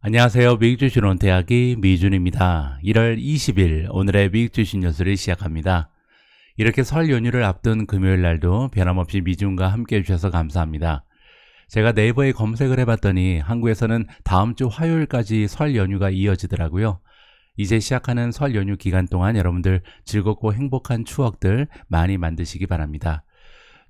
안녕하세요. 미국 주식 론대학의 미준입니다. 1월 20일 오늘의 미국 주식 뉴스를 시작합니다. 이렇게 설 연휴를 앞둔 금요일 날도 변함없이 미준과 함께 해주셔서 감사합니다. 제가 네이버에 검색을 해봤더니 한국에서는 다음 주 화요일까지 설 연휴가 이어지더라고요. 이제 시작하는 설 연휴 기간 동안 여러분들 즐겁고 행복한 추억들 많이 만드시기 바랍니다.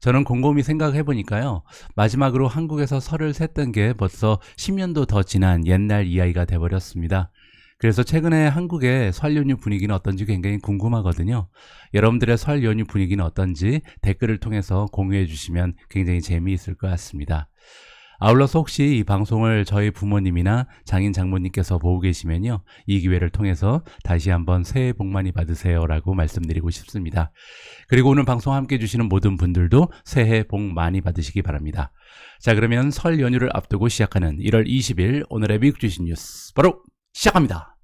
저는 곰곰이 생각해 보니까요, 마지막으로 한국에서 설을 샜던 게 벌써 10년도 더 지난 옛날 이야기가 돼버렸습니다. 그래서 최근에 한국의 설 연휴 분위기는 어떤지 굉장히 궁금하거든요. 여러분들의 설 연휴 분위기는 어떤지 댓글을 통해서 공유해 주시면 굉장히 재미있을 것 같습니다. 아울러서 혹시 이 방송을 저희 부모님이나 장인 장모님께서 보고 계시면요, 이 기회를 통해서 다시 한번 새해 복 많이 받으세요 라고 말씀드리고 싶습니다. 그리고 오늘 방송 함께 해주시는 모든 분들도 새해 복 많이 받으시기 바랍니다. 자, 그러면 설 연휴를 앞두고 시작하는 1월 20일 오늘의 미국 주식 뉴스 바로 시작합니다.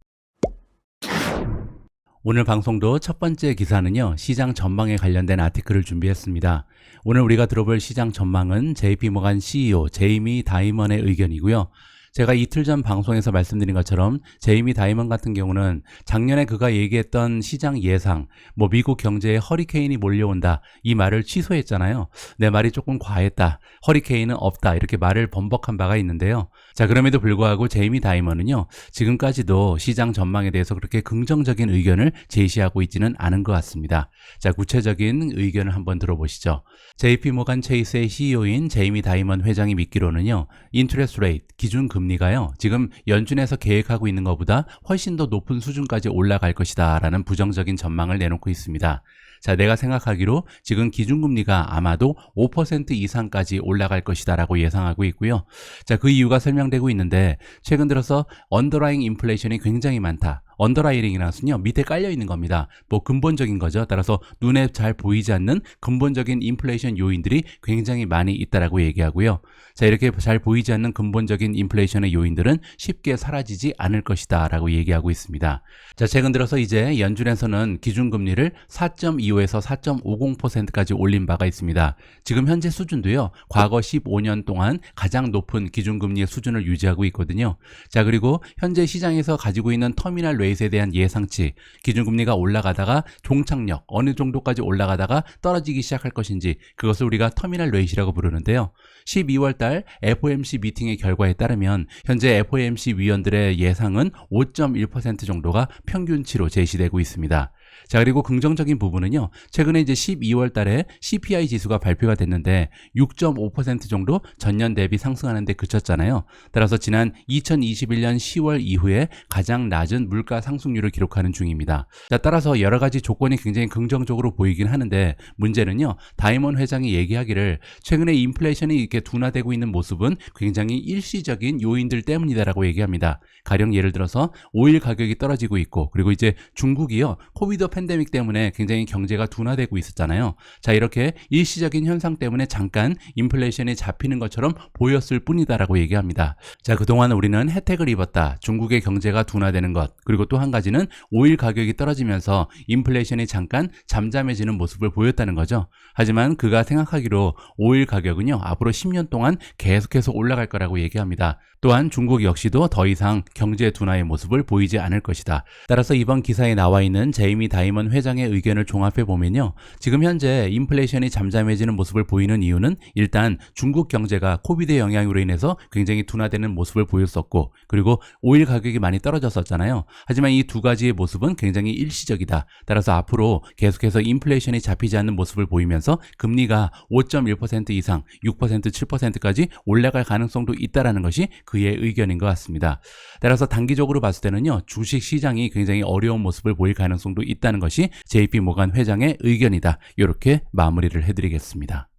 오늘 방송도 첫 번째 기사는요, 시장 전망에 관련된 아티클을 준비했습니다. 오늘 우리가 들어볼 시장 전망은 JP모간 CEO 제이미 다이먼의 의견이고요. 제가 이틀 전 방송에서 말씀드린 것처럼 제이미 다이먼 같은 경우는 작년에 그가 얘기했던 시장 예상, 미국 경제에 허리케인이 몰려온다, 이 말을 취소했잖아요. 내 말이 조금 과했다, 허리케인은 없다, 이렇게 말을 번복한 바가 있는데요. 자, 그럼에도 불구하고 제이미 다이먼은요, 지금까지도 시장 전망에 대해서 그렇게 긍정적인 의견을 제시하고 있지는 않은 것 같습니다. 자, 구체적인 의견을 한번 들어보시죠. JP모간 체이스의 CEO인 제이미 다이먼 회장이 믿기로는요, 인트레스트 레이트, 기준금리가요, 지금 연준에서 계획하고 있는 것보다 훨씬 더 높은 수준까지 올라갈 것이다 라는 부정적인 전망을 내놓고 있습니다. 자, 내가 생각하기로 지금 기준금리가 아마도 5% 이상까지 올라갈 것이다 라고 예상하고 있고요. 자, 그 이유가 설명되고 있는데, 최근 들어서 언더라잉 인플레이션이 굉장히 많다. 언더라이링이라는 것은요, 밑에 깔려 있는 겁니다. 근본적인 거죠. 따라서 눈에 잘 보이지 않는 근본적인 인플레이션 요인들이 굉장히 많이 있다라고 얘기하고요. 자, 이렇게 잘 보이지 않는 근본적인 인플레이션의 요인들은 쉽게 사라지지 않을 것이다 라고 얘기하고 있습니다. 자, 최근 들어서 이제 연준에서는 기준금리를 4.25에서 4.50%까지 올린 바가 있습니다. 지금 현재 수준도요, 과거 15년 동안 가장 높은 기준금리의 수준을 유지하고 있거든요. 자, 그리고 현재 시장에서 가지고 있는 터미널 레이트에 대한 예상치, 기준금리가 올라가다가 종착역, 어느 정도까지 올라가다가 떨어지기 시작할 것인지, 그것을 우리가 터미널 레이트라고 부르는데요. 12월 달 FOMC 미팅의 결과에 따르면 현재 FOMC 위원들의 예상은 5.1% 정도가 평균치로 제시되고 있습니다. 자, 그리고 긍정적인 부분은요, 최근에 이제 12월 달에 CPI 지수가 발표가 됐는데 6.5% 정도 전년 대비 상승하는 데 그쳤잖아요. 따라서 지난 2021년 10월 이후에 가장 낮은 물가 상승률을 기록하는 중입니다. 자, 따라서 여러 가지 조건이 굉장히 긍정적으로 보이긴 하는데, 문제는요, 다이먼 회장이 얘기하기를 최근에 인플레이션이 이렇게 둔화되고 있는 모습은 굉장히 일시적인 요인들 때문이다라고 얘기합니다. 가령 예를 들어서 오일 가격이 떨어지고 있고, 그리고 이제 중국이요, 코비드 팬데믹 때문에 굉장히 경제가 둔화되고 있었잖아요. 자, 이렇게 일시적인 현상 때문에 잠깐 인플레이션이 잡히는 것처럼 보였을 뿐이다라고 얘기합니다. 자, 그동안 우리는 혜택을 입었다. 중국의 경제가 둔화되는 것, 그리고 또 한 가지는 오일 가격이 떨어지면서 인플레이션이 잠깐 잠잠해지는 모습을 보였다는 거죠. 하지만 그가 생각하기로 오일 가격은요, 앞으로 10년 동안 계속해서 올라갈 거라고 얘기합니다. 또한 중국 역시도 더 이상 경제 둔화의 모습을 보이지 않을 것이다. 따라서 이번 기사에 나와 있는 제이미 다이먼 회장의 의견을 종합해 보면요, 지금 현재 인플레이션이 잠잠해지는 모습을 보이는 이유는 일단 중국 경제가 코비드의 영향으로 인해서 굉장히 둔화되는 모습을 보였었고, 그리고 오일 가격이 많이 떨어졌었잖아요. 하지만 이 두 가지의 모습은 굉장히 일시적이다. 따라서 앞으로 계속해서 인플레이션이 잡히지 않는 모습을 보이면서 금리가 5.1% 이상 6%, 7%까지 올라갈 가능성도 있다는 것이 그의 의견인 것 같습니다. 따라서 단기적으로 봤을 때는요, 주식 시장이 굉장히 어려운 모습을 보일 가능성도 있다는 것이 JP모간 회장의 의견이다. 이렇게 마무리를 해드리겠습니다.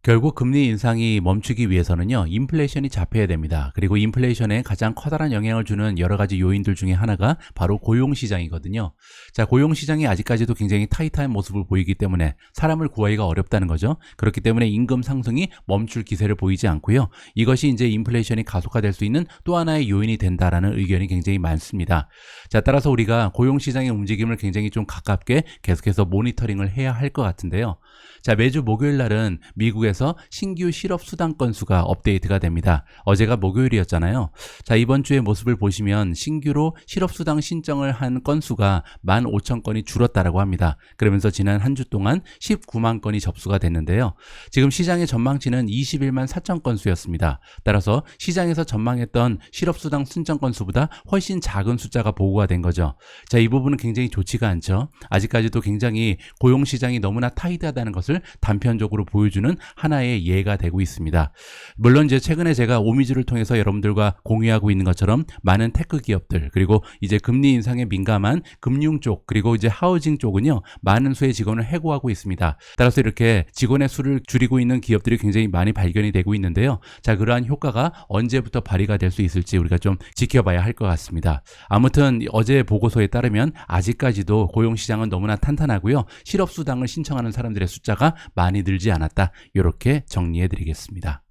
결국 금리 인상이 멈추기 위해서는요, 인플레이션이 잡혀야 됩니다. 그리고 인플레이션에 가장 커다란 영향을 주는 여러 가지 요인들 중에 하나가 바로 고용시장이거든요. 자, 고용시장이 아직까지도 굉장히 타이트한 모습을 보이기 때문에 사람을 구하기가 어렵다는 거죠. 그렇기 때문에 임금 상승이 멈출 기세를 보이지 않고요. 이것이 이제 인플레이션이 가속화될 수 있는 또 하나의 요인이 된다라는 의견이 굉장히 많습니다. 자, 따라서 우리가 고용시장의 움직임을 굉장히 좀 가깝게 계속해서 모니터링을 해야 할 것 같은데요. 자, 매주 목요일 날은 미국에서 해서 신규 실업수당 건수가 업데이트가 됩니다. 어제가 목요일이었잖아요. 자, 이번 주의 모습을 보시면 신규로 실업수당 신청을 한 건수가 15,000건이 줄었다라고 합니다. 그러면서 지난 한 주 동안 19만 건이 접수가 됐는데요. 지금 시장의 전망치는 21만 4천 건수였습니다. 따라서 시장에서 전망했던 실업수당 신청 건수보다 훨씬 작은 숫자가 보고가 된 거죠. 자, 이 부분은 굉장히 좋지가 않죠. 아직까지도 굉장히 고용시장이 너무나 타이트하다는 것을 단편적으로 보여주는 하나의 예가 되고 있습니다. 물론 이제 최근에 제가 오미즈를 통해서 여러분들과 공유하고 있는 것처럼 많은 테크 기업들, 그리고 이제 금리 인상에 민감한 금융 쪽, 그리고 이제 하우징 쪽은요, 많은 수의 직원을 해고하고 있습니다. 따라서 이렇게 직원의 수를 줄이고 있는 기업들이 굉장히 많이 발견이 되고 있는데요. 자, 그러한 효과가 언제부터 발휘가 될 수 있을지 우리가 좀 지켜봐야 할 것 같습니다. 아무튼 어제 보고서에 따르면 아직까지도 고용시장은 너무나 탄탄하고요. 실업수당을 신청하는 사람들의 숫자가 많이 늘지 않았다. 이렇게 정리해 드리겠습니다.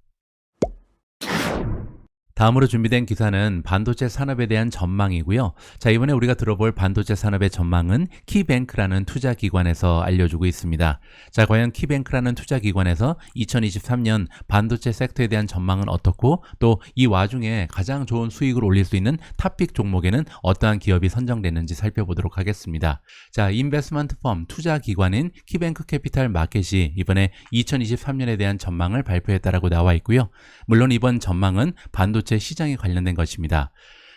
다음으로 준비된 기사는 반도체 산업에 대한 전망이고요. 자, 이번에 우리가 들어볼 반도체 산업의 전망은 키뱅크라는 투자기관에서 알려주고 있습니다. 자, 과연 키뱅크라는 투자기관에서 2023년 반도체 섹터에 대한 전망은 어떻고, 또 이 와중에 가장 좋은 수익을 올릴 수 있는 탑픽 종목에는 어떠한 기업이 선정됐는지 살펴보도록 하겠습니다. 자, 인베스트먼트 펌 투자기관인 키뱅크 캐피탈 마켓이 이번에 2023년에 대한 전망을 발표했다라고 나와 있고요. 물론 이번 전망은 반도체 시장에 관련된 것입니다.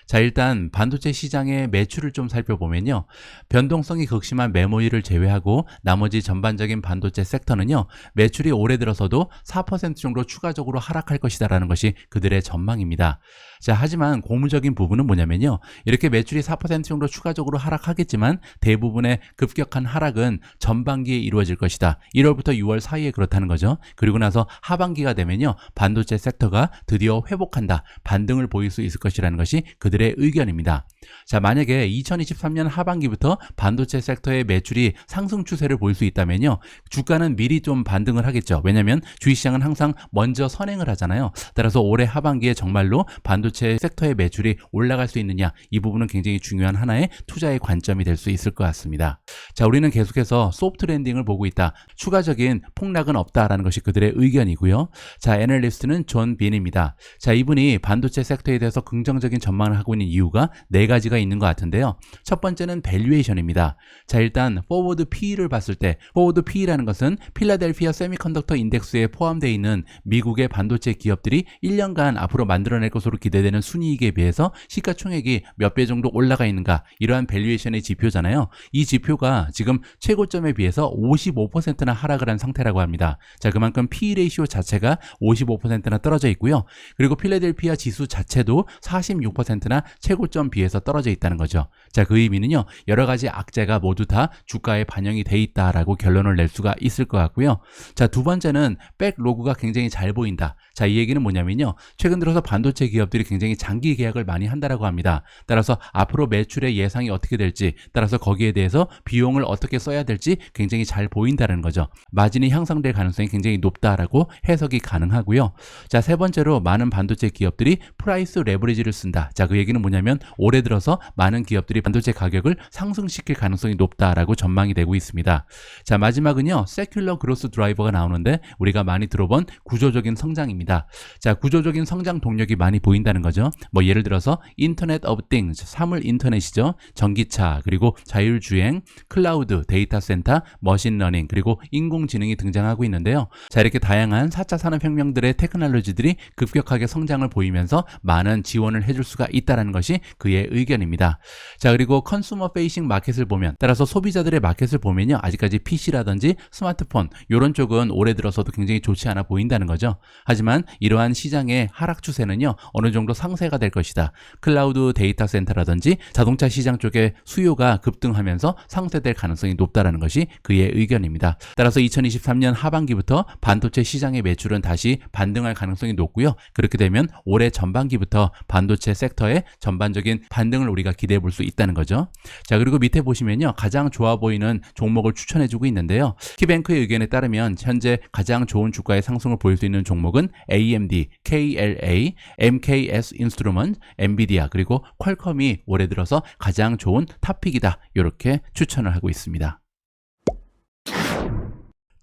자, 일단 반도체 시장의 매출을 좀 살펴보면요. 변동성이 극심한 메모리를 제외하고 나머지 전반적인 반도체 섹터는요. 매출이 올해 들어서도 4% 정도 추가적으로 하락할 것이다라는 것이 그들의 전망입니다. 자, 하지만 고무적인 부분은 뭐냐면요. 이렇게 매출이 4% 정도 추가적으로 하락하겠지만 대부분의 급격한 하락은 전반기에 이루어질 것이다. 1월부터 6월 사이에 그렇다는 거죠. 그리고 나서 하반기가 되면요. 반도체 섹터가 드디어 회복한다. 반등을 보일 수 있을 것이라는 것이 그들의 의견입니다. 자, 만약에 2023년 하반기부터 반도체 섹터의 매출이 상승 추세를 보일 수 있다면요. 주가는 미리 좀 반등을 하겠죠. 왜냐하면 주식시장은 항상 먼저 선행을 하잖아요. 따라서 올해 하반기에 정말로 반도체 섹터의 매출이 올라갈 수 있느냐, 이 부분은 굉장히 중요한 하나의 투자의 관점이 될 수 있을 것 같습니다. 자, 우리는 계속해서 소프트 랜딩을 보고 있다. 추가적인 폭락은 없다라는 것이 그들의 의견이고요. 자, 애널리스트는 존 빈입니다. 자, 이분이 반도체 섹터에 대해서 긍정적인 전망을 하고 있는 이유가 네 가지가 있는 것 같은데요. 첫 번째는 밸류에이션입니다. 자, 일단 포워드 PE를 봤을 때, 포워드 PE라는 것은 필라델피아 세미컨덕터 인덱스에 포함되어 있는 미국의 반도체 기업들이 1년간 앞으로 만들어낼 것으로 기대되는 순이익에 비해서 시가총액이 몇 배 정도 올라가 있는가, 이러한 밸류에이션의 지표잖아요. 이 지표가 지금 최고점에 비해서 55%나 하락을 한 상태라고 합니다. 자, 그만큼 PE 레이시오 자체가 55%나 떨어져 있고요. 그리고 필라델피아 지수 자체도 46%나 최고점 비해서 떨어져 있다는 거죠. 자, 그 의미는요. 여러 가지 악재가 모두 다 주가에 반영이 돼 있다라고 결론을 낼 수가 있을 것 같고요. 자, 두 번째는 백로그가 굉장히 잘 보인다. 자, 이 얘기는 뭐냐면요. 최근 들어서 반도체 기업들이 굉장히 장기 계약을 많이 한다라고 합니다. 따라서 앞으로 매출의 예상이 어떻게 될지, 따라서 거기에 대해서 비용을 어떻게 써야 될지 굉장히 잘 보인다는 거죠. 마진이 향상될 가능성이 굉장히 높다라고 해석이 가능하고요. 자, 세 번째로 많은 반도체 기업들이 프라이스 레버리지를 쓴다. 자, 그 얘기는 뭐냐면 올해 들어서 많은 기업들이 반도체 가격을 상승시킬 가능성이 높다라고 전망이 되고 있습니다. 자, 마지막은요. 세큘러 그로스 드라이버가 나오는데 우리가 많이 들어본 구조적인 성장입니다. 자, 구조적인 성장 동력이 많이 보인다는 거죠. 뭐 예를 들어서 인터넷 오브 띵스, 사물 인터넷이죠. 전기차, 그리고 자율주행, 클라우드, 데이터 센터, 머신러닝, 그리고 인공지능이 등장하고 있는데요. 자, 이렇게 다양한 4차 산업혁명들의 테크놀로지들이 급격하게 성장을 보이면서 많은 지원을 해줄 수가 있다는 것이 그의 의견입니다. 자, 그리고 컨슈머 페이싱 마켓을 보면, 따라서 소비자들의 마켓을 보면요. 아직까지 PC라든지 스마트폰, 이런 쪽은 올해 들어서도 굉장히 좋지 않아 보인다는 거죠. 하지만 이러한 시장의 하락 추세는요. 어느 정도 상쇄가 될 것이다. 클라우드 데이터 센터라든지 자동차 시장 쪽의 수요가 급등하면서 상쇄될 가능성이 높다는 것이 그의 의견입니다. 따라서 2023년 하반기부터 반도체 시장의 매출은 다시 반등할 가능성이 높고요. 그렇게 되면 올해 전반기부터 반도체 섹터의 전반적인 반등을 우리가 기대해 볼 수 있다는 거죠. 자, 그리고 밑에 보시면요. 가장 좋아 보이는 종목을 추천해 주고 있는데요. 키뱅크의 의견에 따르면 현재 가장 좋은 주가의 상승을 보일 수 있는 종목은 AMD, KLA, MKS 인스트루먼트, 엔비디아, 그리고 퀄컴이 올해 들어서 가장 좋은 탑픽이다. 이렇게 추천을 하고 있습니다.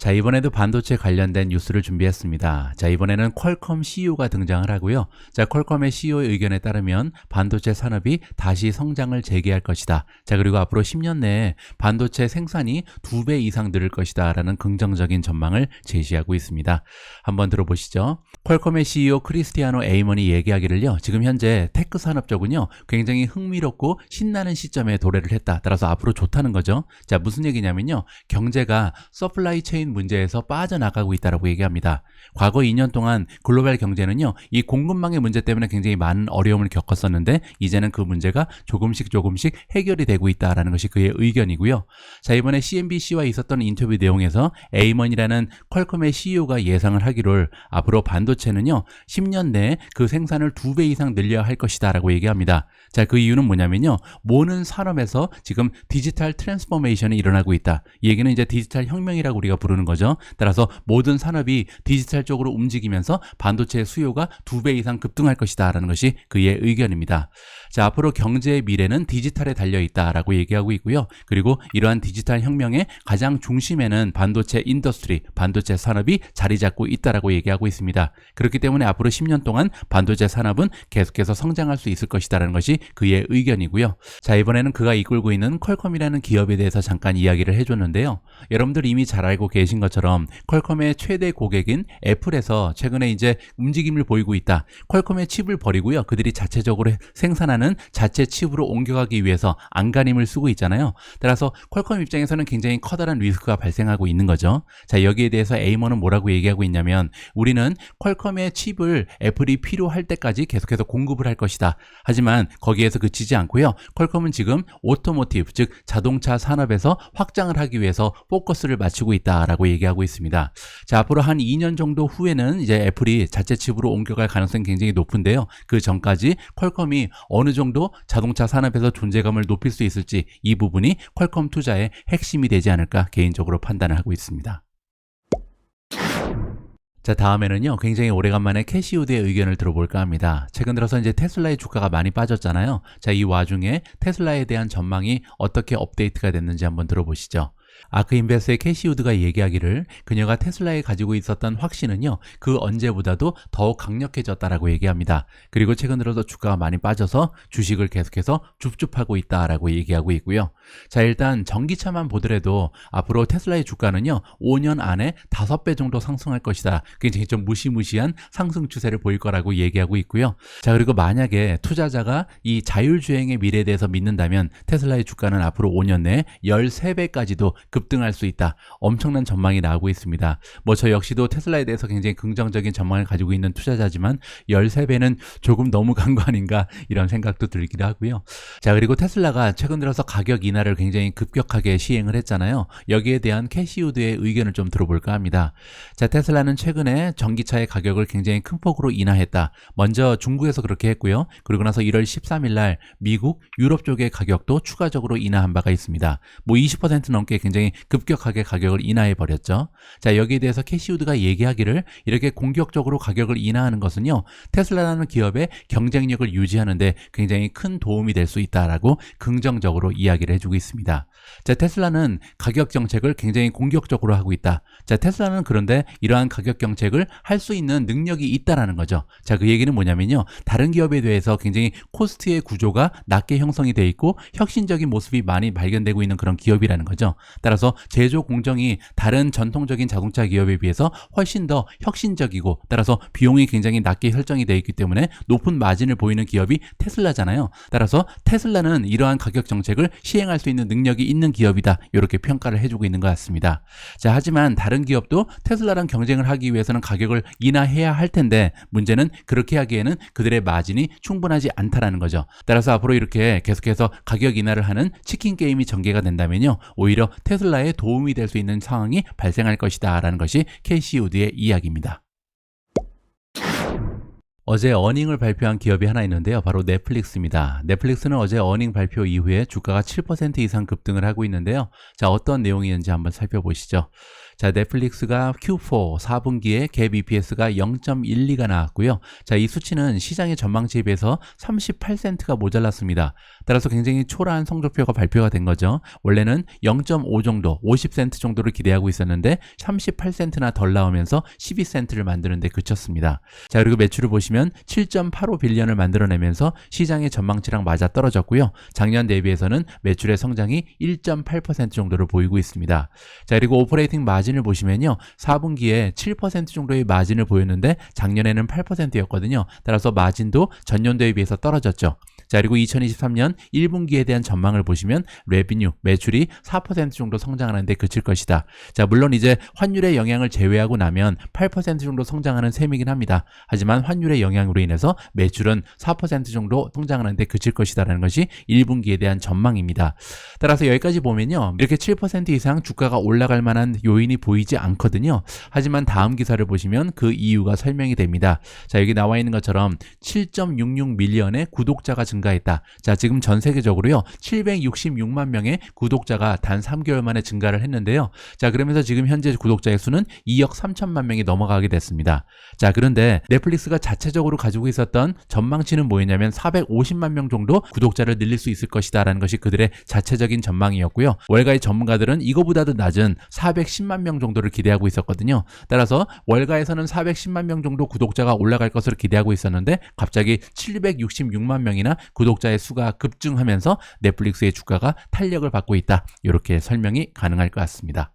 자, 이번에도 반도체 관련된 뉴스를 준비했습니다. 자, 이번에는 퀄컴 CEO가 등장을 하고요. 자, 퀄컴의 CEO의 의견에 따르면 반도체 산업이 다시 성장을 재개할 것이다. 자, 그리고 앞으로 10년 내에 반도체 생산이 2배 이상 늘을 것이다 라는 긍정적인 전망을 제시하고 있습니다. 한번 들어보시죠. 퀄컴의 CEO 크리스티아노 에이먼이 얘기하기를요. 지금 현재 테크 산업 쪽은요. 굉장히 흥미롭고 신나는 시점에 도래를 했다. 따라서 앞으로 좋다는 거죠. 자, 무슨 얘기냐면요. 경제가 서플라이 체인 문제에서 빠져나가고 있다고 얘기합니다. 과거 2년 동안 글로벌 경제는요, 이 공급망의 문제 때문에 굉장히 많은 어려움을 겪었었는데 이제는 그 문제가 조금씩 해결이 되고 있다라는 것이 그의 의견이고요. 자, 이번에 CNBC와 있었던 인터뷰 내용에서 에이먼이라는 퀄컴의 CEO가 예상을 하기를 앞으로 반도체는요, 10년 내에 그 생산을 2배 이상 늘려야 할 것이다라고 얘기합니다. 자, 그 이유는 뭐냐면요, 모든 산업에서 지금 디지털 트랜스포메이션이 일어나고 있다. 이 얘기는 이제 디지털 혁명이라고 우리가 부르는 거죠. 따라서 모든 산업이 디지털 쪽으로 움직이면서 반도체의 수요가 2배 이상 급등할 것이다 라는 것이 그의 의견입니다. 자, 앞으로 경제의 미래는 디지털에 달려 있다라고 얘기하고 있고요. 그리고 이러한 디지털 혁명의 가장 중심에는 반도체 인더스트리, 반도체 산업이 자리 잡고 있다라고 얘기하고 있습니다. 그렇기 때문에 앞으로 10년 동안 반도체 산업은 계속해서 성장할 수 있을 것이다라는 것이 그의 의견이고요. 자, 이번에는 그가 이끌고 있는 퀄컴이라는 기업에 대해서 잠깐 이야기를 해줬는데요. 여러분들 이미 잘 알고 계신 것처럼 퀄컴의 최대 고객인 애플에서 최근에 이제 움직임을 보이고 있다. 퀄컴의 칩을 버리고요. 그들이 자체적으로 생산하는 자체 칩으로 옮겨가기 위해서 안간힘을 쓰고 있잖아요. 따라서 퀄컴 입장에서는 굉장히 커다란 리스크가 발생하고 있는 거죠. 자, 여기에 대해서 에이먼은 뭐라고 얘기하고 있냐면 우리는 퀄컴의 칩을 애플이 필요할 때까지 계속해서 공급을 할 것이다. 하지만 거기에서 그치지 않고요. 퀄컴은 지금 오토모티브, 즉 자동차 산업에서 확장을 하기 위해서 포커스를 맞추고 있다라고 얘기하고 있습니다. 자, 앞으로 한 2년 정도 후에는 이제 애플이 자체 칩으로 옮겨갈 가능성이 굉장히 높은데요. 그 전까지 퀄컴이 어느 정도 자동차 산업에서 존재감을 높일 수 있을지 이 부분이 퀄컴 투자의 핵심이 되지 않을까 개인적으로 판단을 하고 있습니다. 자, 다음에는요, 굉장히 오래간만에 캐시우드의 의견을 들어볼까 합니다. 최근 들어서 이제 테슬라의 주가가 많이 빠졌잖아요. 자, 이 와중에 테슬라에 대한 전망이 어떻게 업데이트가 됐는지 한번 들어보시죠. 아크인베스의 캐시우드가 얘기하기를 그녀가 테슬라에 가지고 있었던 확신은요, 그 언제보다도 더욱 강력해졌다라고 얘기합니다. 그리고 최근 들어서 주가가 많이 빠져서 주식을 계속해서 줍줍하고 있다라고 얘기하고 있고요. 자, 일단 전기차만 보더라도 앞으로 테슬라의 주가는요, 5년 안에 5배 정도 상승할 것이다. 굉장히 좀 무시무시한 상승 추세를 보일 거라고 얘기하고 있고요. 자, 그리고 만약에 투자자가 이 자율주행의 미래에 대해서 믿는다면 테슬라의 주가는 앞으로 5년 내에 13배까지도 급등할 수 있다. 엄청난 전망이 나오고 있습니다. 뭐 저 역시도 테슬라에 대해서 굉장히 긍정적인 전망을 가지고 있는 투자자지만 13배는 조금 너무 간 거 아닌가 이런 생각도 들기도 하고요. 자, 그리고 테슬라가 최근 들어서 가격 인하를 굉장히 급격하게 시행을 했잖아요. 여기에 대한 캐시우드의 의견을 좀 들어볼까 합니다. 자, 테슬라는 최근에 전기차의 가격을 굉장히 큰 폭으로 인하했다. 먼저 중국에서 그렇게 했고요. 그리고 나서 1월 13일 날 미국, 유럽 쪽의 가격도 추가적으로 인하한 바가 있습니다. 뭐 20% 넘게 굉장히 급격하게 가격을 인하해 버렸죠. 자, 여기에 대해서 캐시우드가 얘기하기를 이렇게 공격적으로 가격을 인하하는 것은요, 테슬라라는 기업의 경쟁력을 유지하는데 굉장히 큰 도움이 될 수 있다라고 긍정적으로 이야기를 해주고 있습니다. 자, 테슬라는 가격 정책을 굉장히 공격적으로 하고 있다. 자, 테슬라는 그런데 이러한 가격 정책을 할 수 있는 능력이 있다라는 거죠. 자, 그 얘기는 뭐냐면요, 다른 기업에 대해서 굉장히 코스트의 구조가 낮게 형성이 돼 있고 혁신적인 모습이 많이 발견되고 있는 그런 기업이라는 거죠. 따라서 제조 공정이 다른 전통적인 자동차 기업에 비해서 훨씬 더 혁신적이고 따라서 비용이 굉장히 낮게 설정이 되어 있기 때문에 높은 마진을 보이는 기업이 테슬라잖아요. 따라서 테슬라는 이러한 가격 정책을 시행할 수 있는 능력이 있는 기업이다. 이렇게 평가를 해주고 있는 것 같습니다. 자, 하지만 다른 기업도 테슬라랑 경쟁을 하기 위해서는 가격을 인하해야 할 텐데 문제는 그렇게 하기에는 그들의 마진이 충분하지 않다라는 거죠. 따라서 앞으로 이렇게 계속해서 가격 인하를 하는 치킨 게임이 전개가 된다면요, 오히려 테슬라에 도움이 될 수 있는 상황이 발생할 것이다 라는 것이 캐시우드의 이야기입니다. 어제 어닝을 발표한 기업이 하나 있는데요. 바로 넷플릭스입니다. 넷플릭스는 어제 어닝 발표 이후에 주가가 7% 이상 급등을 하고 있는데요. 자, 어떤 내용이었는지 한번 살펴보시죠. 자, 넷플릭스가 Q4 4분기에 갭 EPS가 0.12가 나왔고요. 자, 이 수치는 시장의 전망치에 비해서 38센트가 모자랐습니다. 따라서 굉장히 초라한 성적표가 발표가 된 거죠. 원래는 0.5 정도, 50센트 정도를 기대하고 있었는데 38센트나 덜 나오면서 12센트를 만드는 데 그쳤습니다. 자, 그리고 매출을 보시면 7.85 빌리언을 만들어내면서 시장의 전망치랑 맞아 떨어졌고요. 작년 대비해서는 매출의 성장이 1.8% 정도를 보이고 있습니다. 자, 그리고 오퍼레이팅 마진을 보시면요. 4분기에 7% 정도의 마진을 보였는데 작년에는 8%였거든요. 따라서 마진도 전년도에 비해서 떨어졌죠. 자, 그리고 2023년 1분기에 대한 전망을 보시면 레비뉴, 매출이 4% 정도 성장하는 데 그칠 것이다. 자, 물론 이제 환율의 영향을 제외하고 나면 8% 정도 성장하는 셈이긴 합니다. 하지만 환율의 영향으로 인해서 매출은 4% 정도 성장하는 데 그칠 것이다라는 것이 1분기에 대한 전망입니다. 따라서 여기까지 보면요. 이렇게 7% 이상 주가가 올라갈 만한 요인이 보이지 않거든요. 하지만 다음 기사를 보시면 그 이유가 설명이 됩니다. 자, 여기 나와 있는 것처럼 7.66 밀리언의 구독자가 증가했다. 자, 지금 전 세계적으로요. 766만 명의 구독자가 단 3개월 만에 증가를 했는데요. 자, 그러면서 지금 현재 구독자의 수는 2억 3천만 명이 넘어가게 됐습니다. 자, 그런데 넷플릭스가 자체적으로 가지고 있었던 전망치는 뭐였냐면 450만 명 정도 구독자를 늘릴 수 있을 것이다 라는 것이 그들의 자체적인 전망이었고요. 월가의 전문가들은 이거보다도 낮은 410만 명 정도를 기대하고 있었거든요. 따라서 월가에서는 410만 명 정도 구독자가 올라갈 것으로 기대하고 있었는데 갑자기 766만 명이나 구독자의 수가 급증하면서 넷플릭스의 주가가 탄력을 받고 있다. 이렇게 설명이 가능할 것 같습니다.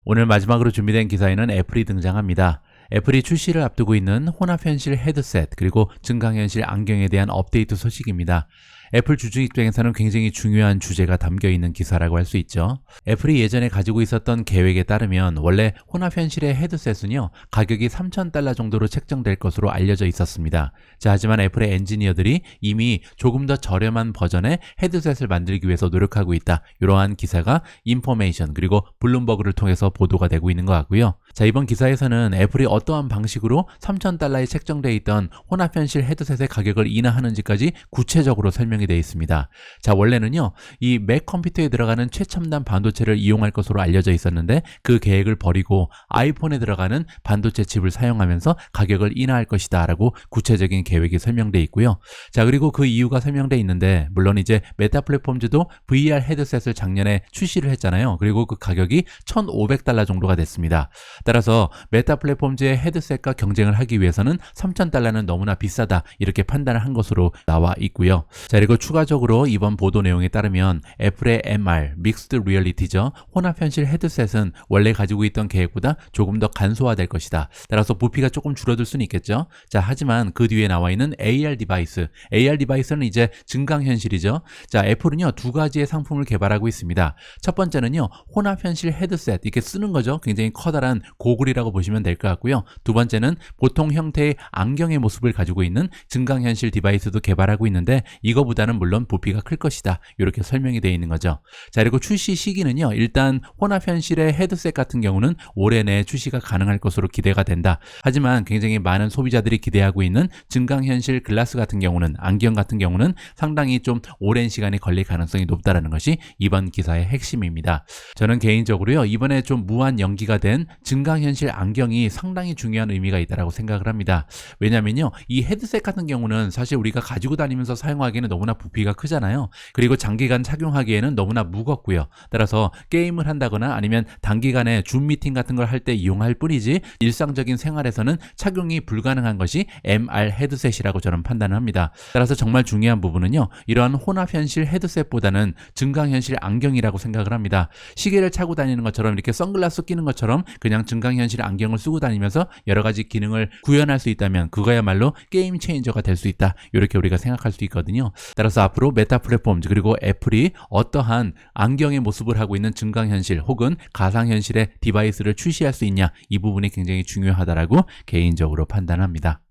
오늘 마지막으로 준비된 기사에는 애플이 등장합니다. 애플이 출시를 앞두고 있는 혼합현실 헤드셋 그리고 증강현실 안경에 대한 업데이트 소식입니다. 애플 주주 입장에서는 굉장히 중요한 주제가 담겨있는 기사라고 할 수 있죠. 애플이 예전에 가지고 있었던 계획에 따르면 원래 혼합현실의 헤드셋은요 가격이 $3,000 정도로 책정될 것으로 알려져 있었습니다. 자, 하지만 애플의 엔지니어들이 이미 조금 더 저렴한 버전의 헤드셋을 만들기 위해서 노력하고 있다. 이러한 기사가 인포메이션 그리고 블룸버그를 통해서 보도가 되고 있는 것 같고요. 자, 이번 기사에서는 애플이 어떠한 방식으로 $3,000에 책정되어 있던 혼합현실 헤드셋의 가격을 인하하는지까지 구체적으로 설명이 되어 있습니다. 자, 원래는요 이 맥 컴퓨터에 들어가는 최첨단 반도체를 이용할 것으로 알려져 있었는데 그 계획을 버리고 아이폰에 들어가는 반도체 칩을 사용하면서 가격을 인하할 것이다 라고 구체적인 계획이 설명되어 있고요. 자, 그리고 그 이유가 설명되어 있는데 물론 이제 메타 플랫폼즈도 VR 헤드셋을 작년에 출시를 했잖아요. 그리고 그 가격이 $1,500 정도가 됐습니다. 따라서 메타 플랫폼즈의 헤드셋과 경쟁을 하기 위해서는 $3,000는 너무나 비싸다 이렇게 판단을 한 것으로 나와 있고요. 자, 그리고 추가적으로 이번 보도 내용에 따르면 애플의 MR, 믹스드 리얼리티죠. 혼합현실 헤드셋은 원래 가지고 있던 계획보다 조금 더 간소화될 것이다. 따라서 부피가 조금 줄어들 수는 있겠죠. 자, 하지만 그 뒤에 나와 있는 AR 디바이스, AR 디바이스는 이제 증강현실이죠. 자, 애플은요 두 가지의 상품을 개발하고 있습니다. 첫 번째는요 혼합현실 헤드셋 이렇게 쓰는 거죠. 굉장히 커다란 고글이라고 보시면 될 것 같고요. 두 번째는 보통 형태의 안경의 모습을 가지고 있는 증강현실 디바이스도 개발하고 있는데 이거보다는 물론 부피가 클 것이다. 이렇게 설명이 되어 있는 거죠. 자, 그리고 출시 시기는요. 일단 혼합현실의 헤드셋 같은 경우는 올해 내에 출시가 가능할 것으로 기대가 된다. 하지만 굉장히 많은 소비자들이 기대하고 있는 증강현실 글라스 같은 경우는 안경 같은 경우는 상당히 좀 오랜 시간이 걸릴 가능성이 높다는 것이 이번 기사의 핵심입니다. 저는 개인적으로요. 이번에 좀 무한 연기가 된 증강현실 안경이 상당히 중요한 의미가 있다고 생각을 합니다. 왜냐면요. 이 헤드셋 같은 경우는 사실 우리가 가지고 다니면서 사용하기에는 너무나 부피가 크잖아요. 그리고 장기간 착용하기에는 너무나 무겁고요. 따라서 게임을 한다거나 아니면 단기간에 줌 미팅 같은 걸 할 때 이용할 뿐이지 일상적인 생활에서는 착용이 불가능한 것이 MR 헤드셋이라고 저는 판단을 합니다. 따라서 정말 중요한 부분은요. 이러한 혼합현실 헤드셋보다는 증강현실 안경이라고 생각을 합니다. 시계를 차고 다니는 것처럼 이렇게 선글라스 끼는 것처럼 그냥 증강현실 안경을 쓰고 다니면서 여러 가지 기능을 구현할 수 있다면 그거야말로 게임 체인저가 될 수 있다. 이렇게 우리가 생각할 수 있거든요. 따라서 앞으로 메타 플랫폼 그리고 애플이 어떠한 안경의 모습을 하고 있는 증강현실 혹은 가상현실의 디바이스를 출시할 수 있냐 이 부분이 굉장히 중요하다라고 개인적으로 판단합니다.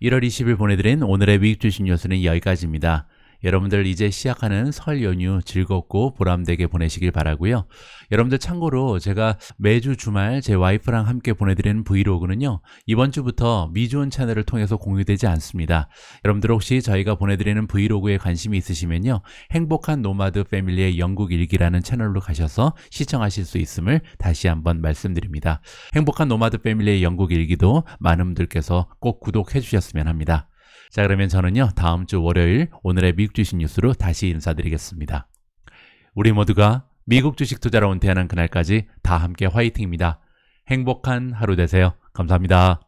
1월 20일 보내드린 오늘의 미국 주식 뉴스는 여기까지입니다. 여러분들 이제 시작하는 설 연휴 즐겁고 보람되게 보내시길 바라고요. 여러분들 참고로 제가 매주 주말 제 와이프랑 함께 보내드리는 브이로그는요, 이번 주부터 미주원 채널을 통해서 공유되지 않습니다. 여러분들 혹시 저희가 보내드리는 브이로그에 관심이 있으시면요, 행복한 노마드 패밀리의 영국 일기라는 채널로 가셔서 시청하실 수 있음을 다시 한번 말씀드립니다. 행복한 노마드 패밀리의 영국 일기도 많은 분들께서 꼭 구독해 주셨으면 합니다. 자, 그러면 저는요, 다음 주 월요일 오늘의 미국 주식 뉴스로 다시 인사드리겠습니다. 우리 모두가 미국 주식 투자로 은퇴하는 그날까지 다 함께 화이팅입니다. 행복한 하루 되세요. 감사합니다.